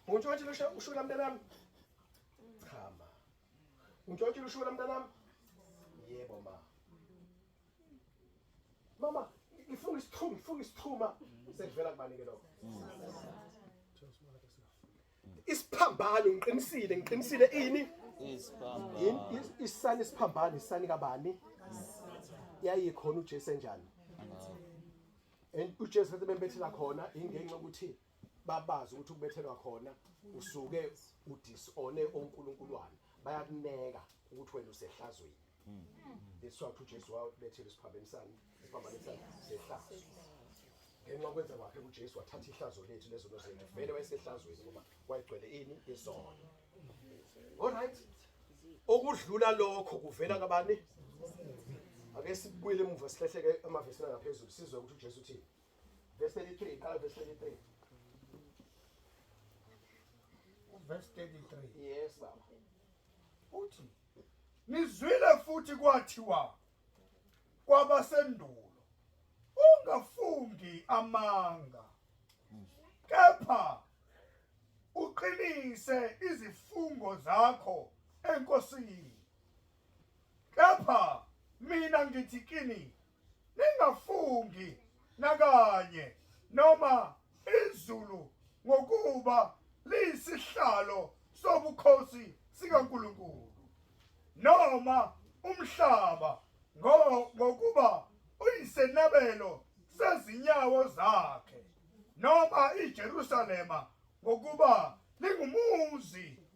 Ungitshela ushula mntanami? Cha ma. Ungitshela ushula mntanami? Yebo ma. Mama, ngifuna isithuma sekuvela kubani ke lokho? Isiphambano ngiqinisile ini? Isiphambano. Isani isiphambano isani kabani? Yayikhona uJesu enjani? uJesu wathi bembethela khona ingenxa ukuthi babazi ukuthi ukubethelwa khona usuke udisone onkulunkuluwana bayakuneka ukuthi wena usehlazweni. Leswa uJesu wabethela isiphambano sani sehlazo. Ngenxa kwenza kwakhe uJesu wathatha ihlazo lethu lezo nozenza vele wayesehlazweni ngoba wayegcwele ini isono. Alright. Okudlula lokho kuvela kabani? Ake sibuyele emuva sihlehleke amavesi ngaphezulu sizwe ukuthi uJesu uthini. Verse 33 qala verse 33. Verse 33. Yes baba. Uthi nizwile futhi kwathiwa kwabasendulo ungafungi amanga kepha uqinise izifungo zakho enkosini. Kepha mina ngithi kini ningafungi nakanye noma izulu ngokuba liyisihlalo sobukhosi sikaNkulunkulu noma umhlaba ngokuba uyisenabelo sezinyawo zakhe noma iJerusalema ngokuba lingumuzi